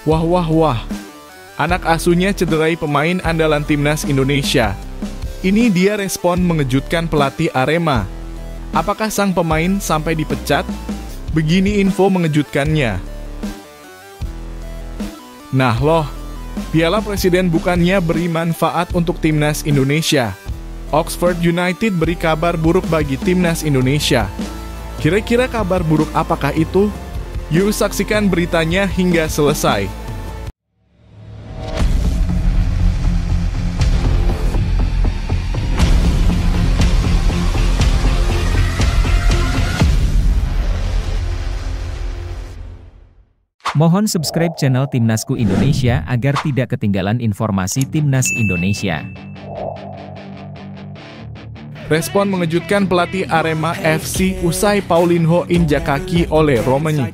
Wah wah wah, anak asuhnya cederai pemain andalan timnas Indonesia. Ini dia respon mengejutkan pelatih Arema. Apakah sang pemain sampai dipecat? Begini info mengejutkannya. Nah loh, Piala Presiden bukannya beri manfaat untuk timnas Indonesia. Oxford United beri kabar buruk bagi timnas Indonesia. Kira-kira kabar buruk apakah itu? Yuk saksikan beritanya hingga selesai. Mohon subscribe channel Timnasku Indonesia agar tidak ketinggalan informasi Timnas Indonesia. Respon mengejutkan pelatih Arema FC usai Paulinho injak kaki oleh Romagnoli.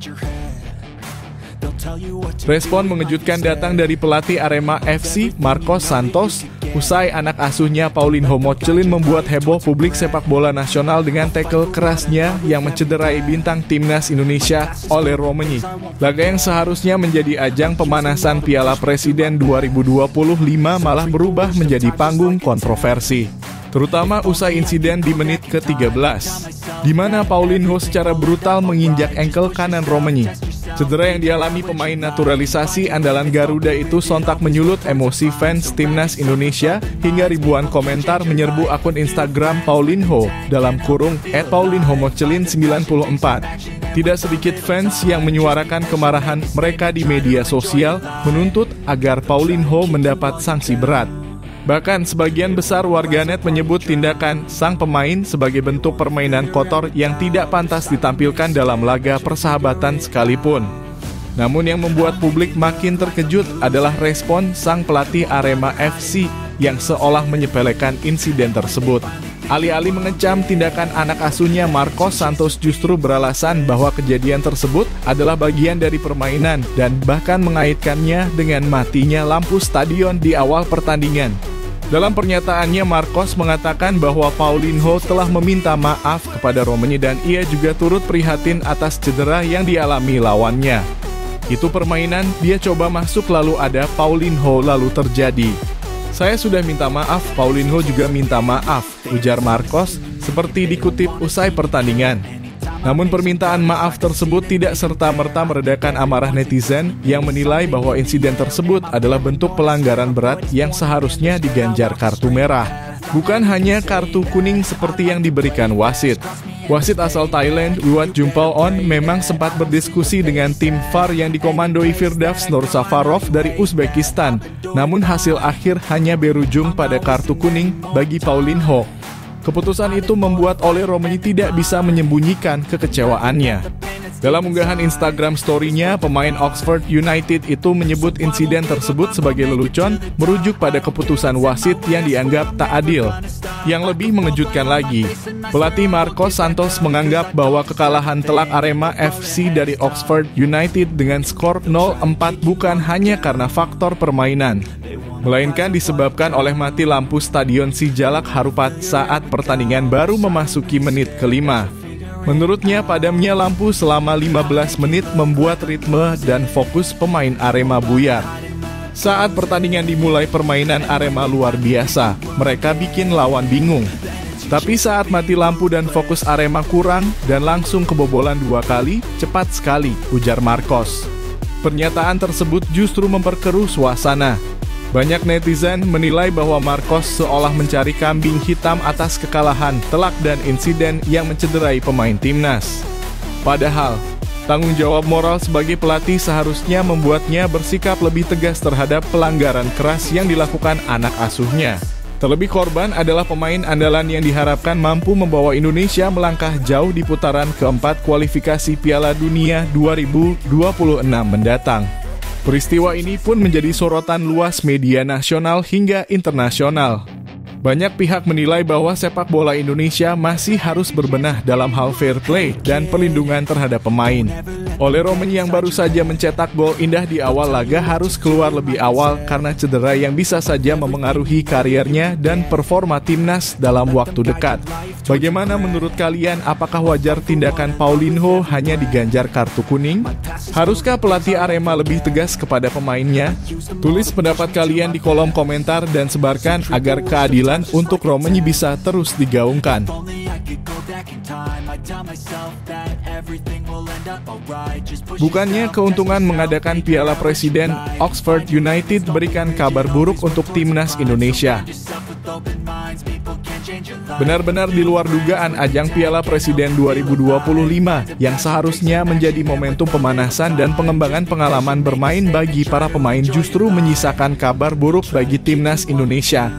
Respon mengejutkan datang dari pelatih Arema FC, Marcos Santos, usai anak asuhnya Paulinho Mocelin membuat heboh publik sepak bola nasional dengan tackle kerasnya yang mencederai bintang timnas Indonesia oleh Romagnoli. Laga yang seharusnya menjadi ajang pemanasan Piala Presiden 2025 malah berubah menjadi panggung kontroversi. Terutama usai insiden di menit ke-13, di mana Paulinho secara brutal menginjak engkel kanan Romagnoli. Cedera yang dialami pemain naturalisasi andalan Garuda itu sontak menyulut emosi fans timnas Indonesia hingga ribuan komentar menyerbu akun Instagram Paulinho @paulinhomocelin94. Tidak sedikit fans yang menyuarakan kemarahan mereka di media sosial menuntut agar Paulinho mendapat sanksi berat. Bahkan sebagian besar warganet menyebut tindakan sang pemain sebagai bentuk permainan kotor yang tidak pantas ditampilkan dalam laga persahabatan sekalipun. Namun yang membuat publik makin terkejut adalah respon sang pelatih Arema FC yang seolah menyepelekan insiden tersebut. Alih-alih mengecam tindakan anak asuhnya, Marcos Santos justru beralasan bahwa kejadian tersebut adalah bagian dari permainan dan bahkan mengaitkannya dengan matinya lampu stadion di awal pertandingan. Dalam pernyataannya, Marcos mengatakan bahwa Paulinho telah meminta maaf kepada Romagnoli dan ia juga turut prihatin atas cedera yang dialami lawannya. Itu permainan, dia coba masuk lalu ada Paulinho lalu terjadi. Saya sudah minta maaf, Paulinho juga minta maaf, ujar Marcos, seperti dikutip usai pertandingan. Namun permintaan maaf tersebut tidak serta-merta meredakan amarah netizen yang menilai bahwa insiden tersebut adalah bentuk pelanggaran berat yang seharusnya diganjar kartu merah. Bukan hanya kartu kuning seperti yang diberikan wasit. Wasit asal Thailand, Wiwat Jumpaon, memang sempat berdiskusi dengan tim VAR yang dikomandoi Firdavs Nursafarov dari Uzbekistan. Namun hasil akhir hanya berujung pada kartu kuning bagi Paulinho. Keputusan itu membuat Ole Romagnoli tidak bisa menyembunyikan kekecewaannya. Dalam unggahan Instagram story-nya, pemain Oxford United itu menyebut insiden tersebut sebagai lelucon, merujuk pada keputusan wasit yang dianggap tak adil. Yang lebih mengejutkan lagi, pelatih Marcos Santos menganggap bahwa kekalahan telak Arema FC dari Oxford United dengan skor 0-4 bukan hanya karena faktor permainan, melainkan disebabkan oleh mati lampu Stadion Sijalak Harupat saat pertandingan baru memasuki menit ke-5. Menurutnya, padamnya lampu selama 15 menit membuat ritme dan fokus pemain Arema buyar. Saat pertandingan dimulai, permainan Arema luar biasa, mereka bikin lawan bingung. Tapi saat mati lampu dan fokus Arema kurang dan langsung kebobolan 2 kali, cepat sekali, ujar Marcos. Pernyataan tersebut justru memperkeruh suasana. Banyak netizen menilai bahwa Marcos seolah mencari kambing hitam atas kekalahan telak dan insiden yang mencederai pemain timnas. Padahal, tanggung jawab moral sebagai pelatih seharusnya membuatnya bersikap lebih tegas terhadap pelanggaran keras yang dilakukan anak asuhnya. Terlebih korban adalah pemain andalan yang diharapkan mampu membawa Indonesia melangkah jauh di putaran keempat kualifikasi Piala Dunia 2026 mendatang. Peristiwa ini pun menjadi sorotan luas media nasional hingga internasional. Banyak pihak menilai bahwa sepak bola Indonesia masih harus berbenah dalam hal fair play dan perlindungan terhadap pemain. Ole Romagnoli yang baru saja mencetak gol indah di awal laga harus keluar lebih awal karena cedera yang bisa saja memengaruhi karirnya dan performa timnas dalam waktu dekat. Bagaimana menurut kalian, apakah wajar tindakan Paulinho hanya diganjar kartu kuning? Haruskah pelatih Arema lebih tegas kepada pemainnya? Tulis pendapat kalian di kolom komentar dan sebarkan agar keadilan untuk Romagney bisa terus digaungkan. Bukannya keuntungan mengadakan Piala Presiden, Oxford United berikan kabar buruk untuk timnas Indonesia. Benar-benar di luar dugaan ajang Piala Presiden 2025 yang seharusnya menjadi momentum pemanasan dan pengembangan pengalaman bermain bagi para pemain justru menyisakan kabar buruk bagi timnas Indonesia.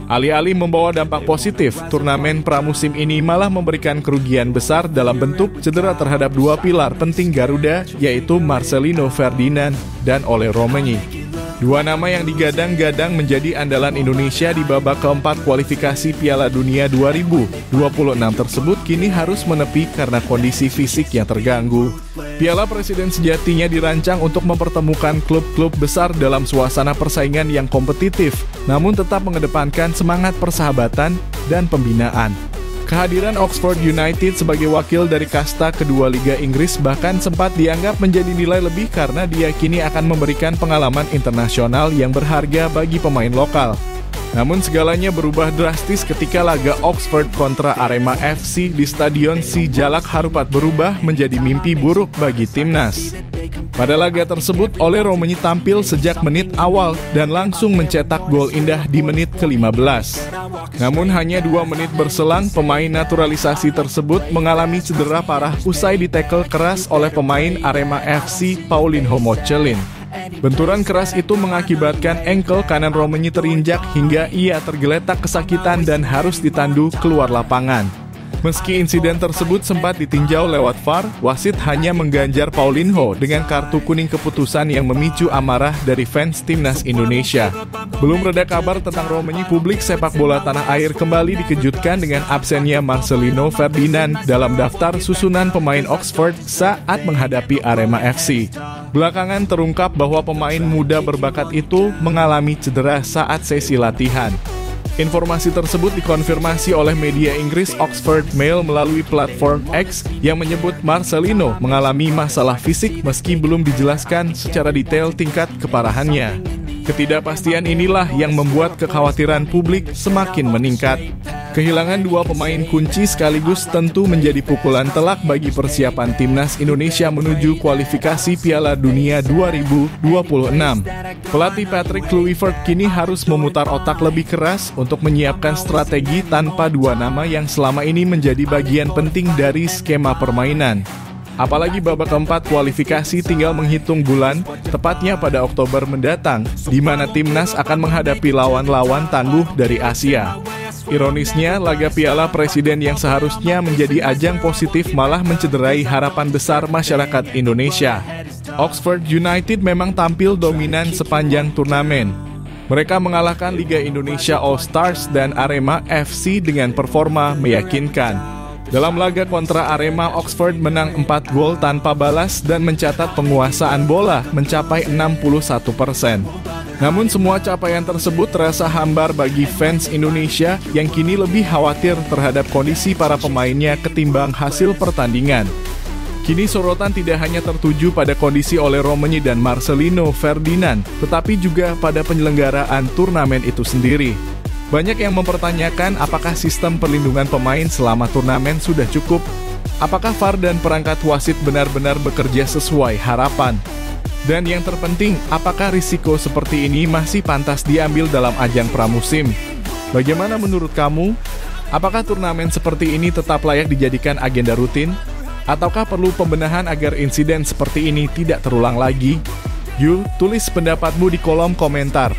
Alih-alih membawa dampak positif, turnamen pramusim ini malah memberikan kerugian besar dalam bentuk cedera terhadap dua pilar penting Garuda, yaitu Marcelino Ferdinand dan Ole Romagney. Dua nama yang digadang-gadang menjadi andalan Indonesia di babak keempat kualifikasi Piala Dunia 2026 tersebut kini harus menepi karena kondisi fisik yang terganggu. Piala Presiden sejatinya dirancang untuk mempertemukan klub-klub besar dalam suasana persaingan yang kompetitif, namun tetap mengedepankan semangat persahabatan dan pembinaan. Kehadiran Oxford United sebagai wakil dari kasta kedua Liga Inggris bahkan sempat dianggap menjadi nilai lebih karena diyakini akan memberikan pengalaman internasional yang berharga bagi pemain lokal. Namun segalanya berubah drastis ketika laga Oxford kontra Arema FC di Stadion Sijalak Harupat berubah menjadi mimpi buruk bagi timnas. Pada laga tersebut, Ole Romagney tampil sejak menit awal dan langsung mencetak gol indah di menit ke-15. Namun hanya 2 menit berselang, pemain naturalisasi tersebut mengalami cedera parah usai ditekel keras oleh pemain Arema FC Paulinho Mochelin. Benturan keras itu mengakibatkan engkel kanan Romagney terinjak hingga ia tergeletak kesakitan dan harus ditandu keluar lapangan. Meski insiden tersebut sempat ditinjau lewat VAR, wasit hanya mengganjar Paulinho dengan kartu kuning keputusan yang memicu amarah dari fans timnas Indonesia. Belum reda kabar tentang Romagney, publik sepak bola tanah air kembali dikejutkan dengan absennya Marcelino Ferdinand dalam daftar susunan pemain Oxford saat menghadapi Arema FC. Belakangan terungkap bahwa pemain muda berbakat itu mengalami cedera saat sesi latihan. Informasi tersebut dikonfirmasi oleh media Inggris Oxford Mail melalui platform X yang menyebut Marcelino mengalami masalah fisik meski belum dijelaskan secara detail tingkat keparahannya. Ketidakpastian inilah yang membuat kekhawatiran publik semakin meningkat. Kehilangan 2 pemain kunci sekaligus tentu menjadi pukulan telak bagi persiapan timnas Indonesia menuju kualifikasi Piala Dunia 2026. Pelatih Patrick Kluivert kini harus memutar otak lebih keras untuk menyiapkan strategi tanpa 2 nama yang selama ini menjadi bagian penting dari skema permainan. Apalagi babak keempat kualifikasi tinggal menghitung bulan, tepatnya pada Oktober mendatang, di mana timnas akan menghadapi lawan-lawan tangguh dari Asia. Ironisnya, laga Piala Presiden yang seharusnya menjadi ajang positif malah mencederai harapan besar masyarakat Indonesia. Oxford United memang tampil dominan sepanjang turnamen. Mereka mengalahkan Liga Indonesia All Stars dan Arema FC dengan performa meyakinkan. Dalam laga kontra Arema, Oxford menang 4 gol tanpa balas dan mencatat penguasaan bola mencapai 61%. Namun semua capaian tersebut terasa hambar bagi fans Indonesia yang kini lebih khawatir terhadap kondisi para pemainnya ketimbang hasil pertandingan. Kini sorotan tidak hanya tertuju pada kondisi Ole Romagney dan Marcelino Ferdinand, tetapi juga pada penyelenggaraan turnamen itu sendiri. Banyak yang mempertanyakan apakah sistem perlindungan pemain selama turnamen sudah cukup? Apakah VAR dan perangkat wasit benar-benar bekerja sesuai harapan? Dan yang terpenting, apakah risiko seperti ini masih pantas diambil dalam ajang pramusim? Bagaimana menurut kamu? Apakah turnamen seperti ini tetap layak dijadikan agenda rutin? Ataukah perlu pembenahan agar insiden seperti ini tidak terulang lagi? Yuk, tulis pendapatmu di kolom komentar.